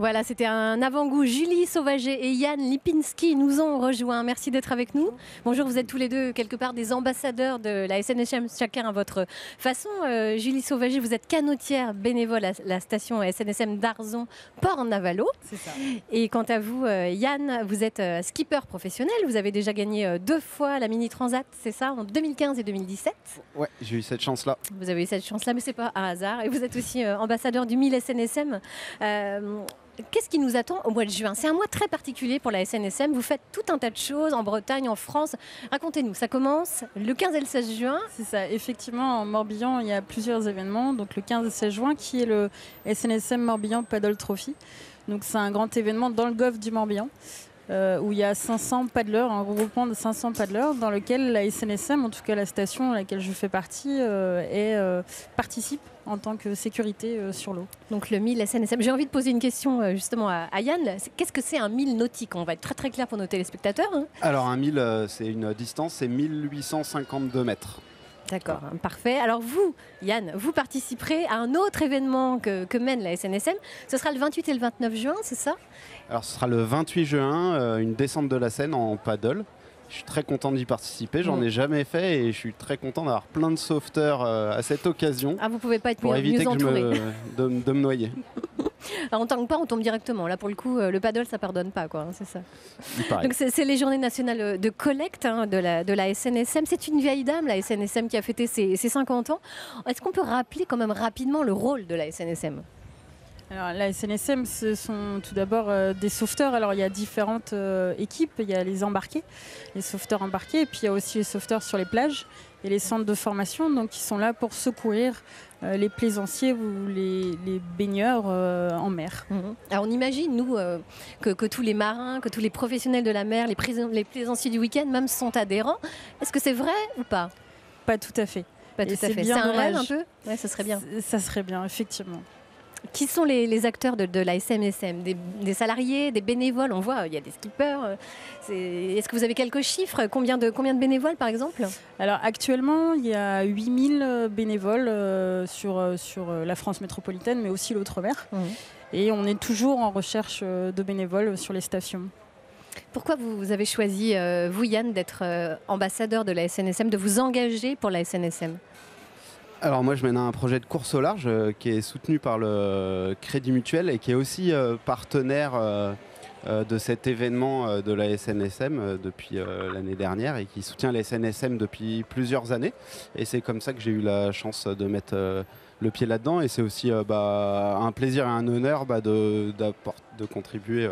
Voilà, c'était un avant-goût. Julie Sauvager et Yann Lipinski nous ont rejoints. Merci d'être avec nous. Bonjour, vous êtes tous les deux quelque part des ambassadeurs de la SNSM, chacun à votre façon. Julie Sauvager, vous êtes canotière bénévole à la station SNSM d'Arzon, Port-Navalo. C'est ça. Et quant à vous, Yann, vous êtes skipper professionnel. Vous avez déjà gagné 2 fois la Mini Transat, c'est ça, en 2015 et 2017. Ouais, j'ai eu cette chance-là. Vous avez eu cette chance-là, mais c'est pas un hasard. Et vous êtes aussi ambassadeur du 1000 SNSM. Qu'est-ce qui nous attend au mois de juin? C'est un mois très particulier pour la SNSM. Vous faites tout un tas de choses en Bretagne, en France. Racontez-nous, ça commence le 15 et le 16 juin. C'est ça. Effectivement, en Morbihan, il y a plusieurs événements. Donc le 15 et 16 juin, qui est le SNSM Morbihan Paddle Trophy. Donc c'est un grand événement dans le golfe du Morbihan. Où il y a 500 paddleurs, un regroupement de 500 paddleurs dans lequel la SNSM, en tout cas la station à laquelle je fais partie, participe en tant que sécurité sur l'eau. Donc le 1000 SNSM. J'ai envie de poser une question justement à Yann. Qu'est-ce que c'est un 1000 nautique? On va être très très clair pour nos téléspectateurs. Hein. Alors un 1000, c'est une distance, c'est 1852 mètres. D'accord, parfait. Alors vous, Yann, vous participerez à un autre événement que mène la SNSM. Ce sera le 28 et le 29 juin, c'est ça? Alors ce sera le 28 juin, une descente de la Seine en paddle. Je suis très content d'y participer, j'en ai jamais fait et je suis très content d'avoir plein de sauveteurs à cette occasion. Ah, vous pouvez pas être pour éviter mieux entouré. de me noyer. Alors, en tant que pas, on tombe directement. Là, pour le coup, le paddle, ça pardonne pas, quoi. Hein, c'est ça. Donc, c'est les journées nationales de collecte de la SNSM. C'est une vieille dame, la SNSM, qui a fêté ses 50 ans. Est-ce qu'on peut rappeler quand même rapidement le rôle de la SNSM? Alors, la SNSM, ce sont tout d'abord des sauveteurs. Alors, il y a différentes équipes. Il y a les embarqués, les sauveteurs embarqués, et puis il y a aussi les sauveteurs sur les plages et les centres de formation. Donc, ils sont là pour secourir les plaisanciers ou les baigneurs en mer. Alors, on imagine, nous, que tous les marins, que tous les professionnels de la mer, les plaisanciers du week-end même sont adhérents. Est-ce que c'est vrai ou pas? Pas tout à fait. Pas tout à fait. C'est un rêve un peu? Ouais, ça serait bien. Ça serait bien, effectivement. Qui sont les acteurs de la SNSM? Des salariés, des bénévoles? On voit, il y a des skippers. Est-ce que vous avez quelques chiffres? Combien de bénévoles, par exemple? Alors, actuellement, il y a 8000 bénévoles sur la France métropolitaine, mais aussi l'outre-mer. Et on est toujours en recherche de bénévoles sur les stations. Pourquoi vous avez choisi, vous, Yann, d'être ambassadeur de la SNSM, de vous engager pour la SNSM? Alors moi je mène un projet de course au large qui est soutenu par le Crédit Mutuel et qui est aussi partenaire de cet événement de la SNSM depuis l'année dernière et qui soutient la SNSM depuis plusieurs années. Et c'est comme ça que j'ai eu la chance de mettre le pied là-dedans et c'est aussi un plaisir et un honneur de contribuer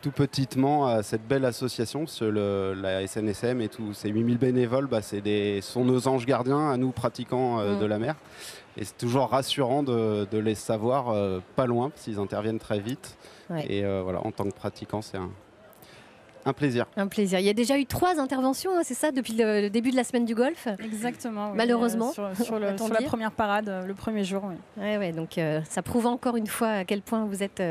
tout petitement à cette belle association, parce que la SNSM et tous ces 8000 bénévoles, sont nos anges gardiens à nous pratiquants de la mer. Et c'est toujours rassurant de les savoir pas loin, parce qu'ils interviennent très vite. Ouais. Et voilà, en tant que pratiquant, c'est un plaisir. Un plaisir. Il y a déjà eu 3 interventions, hein, c'est ça, depuis le début de la semaine du golf? Exactement. Oui. Malheureusement. Sur la première parade, le premier jour. Oui. Ouais, donc ça prouve encore une fois à quel point vous êtes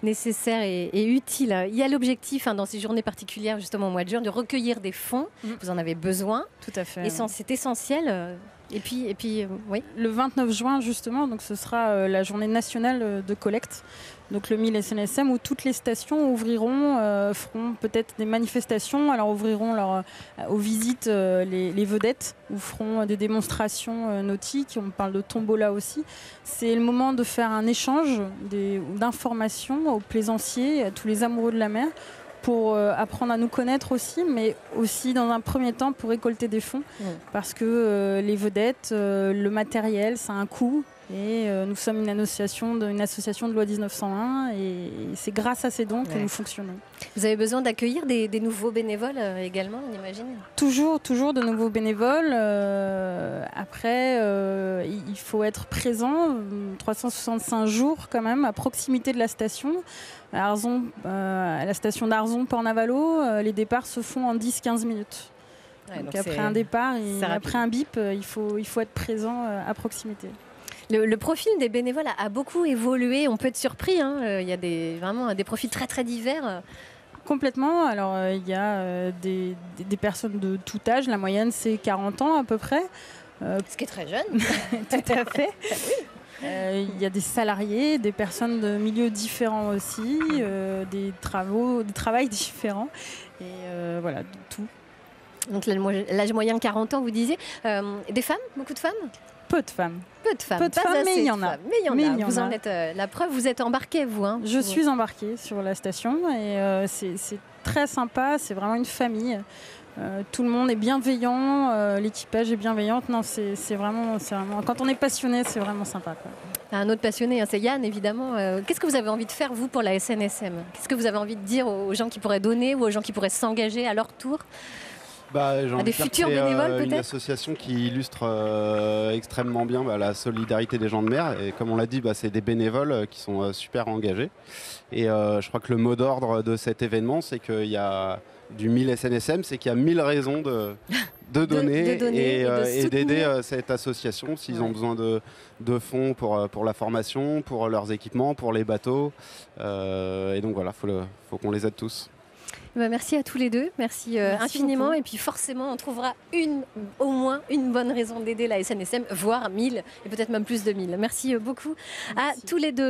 nécessaire et utile. Il y a l'objectif dans ces journées particulières, justement au mois de juin, de recueillir des fonds. Vous en avez besoin. Tout à fait. Et c'est essentiel. Et puis oui. Le 29 juin, justement, donc ce sera la journée nationale de collecte. Donc le 1000 SNSM où toutes les stations ouvriront, feront peut-être des manifestations, alors ouvriront aux visites les vedettes, ou feront des démonstrations nautiques, on parle de tombola aussi. C'est le moment de faire un échange d'informations aux plaisanciers, à tous les amoureux de la mer, pour apprendre à nous connaître aussi, mais aussi dans un premier temps pour récolter des fonds, parce que les vedettes, le matériel, ça a un coût. Et nous sommes une association de loi 1901 et c'est grâce à ces dons que nous fonctionnons. Vous avez besoin d'accueillir des nouveaux bénévoles également, on imagine? Toujours de nouveaux bénévoles. Après, il faut être présent 365 jours quand même à proximité de la station. À la station d'Arzon, Port-Navalo, les départs se font en 10-15 minutes. Ouais, donc après un départ et après un bip, il faut être présent à proximité. Le profil des bénévoles a beaucoup évolué. On peut être surpris. Il y a vraiment des profils très très divers. Complètement. Alors il y a des personnes de tout âge. La moyenne c'est 40 ans à peu près. Ce qui est très jeune. Tout à fait. Il y a des salariés, des personnes de milieux différents aussi, des travails différents. Et voilà, tout. Donc l'âge moyen 40 ans, vous disiez. Des femmes? Beaucoup de femmes? Peu de femmes. Peu de femmes, peu de pas femmes, assez mais il y en de a. femmes. Mais il y en a. Vous en êtes la preuve, vous êtes embarqué, vous. Hein, Je suis embarquée sur la station et c'est très sympa, c'est vraiment une famille. Tout le monde est bienveillant, l'équipage est bienveillante. Non, c'est vraiment, quand on est passionné, c'est vraiment sympa, quoi. Un autre passionné, hein, c'est Yann, évidemment. Qu'est-ce que vous avez envie de faire, vous, pour la SNSM? Qu'est-ce que vous avez envie de dire aux gens qui pourraient donner ou aux gens qui pourraient s'engager à leur tour? À des futurs bénévoles, peut-être? Une association qui illustre extrêmement bien la solidarité des gens de mer. Et comme on l'a dit, c'est des bénévoles qui sont super engagés. Et je crois que le mot d'ordre de cet événement, c'est qu'il y a du 1000 SNSM, c'est qu'il y a 1000 raisons de donner et d'aider cette association s'ils ont besoin de fonds pour la formation, pour leurs équipements, pour les bateaux. Et donc voilà, faut qu'on les aide tous. Merci à tous les deux, merci infiniment. Beaucoup. Et puis forcément, on trouvera au moins une bonne raison d'aider la SNSM, voire 1000 et peut-être même plus de 1000. Merci beaucoup à tous les deux.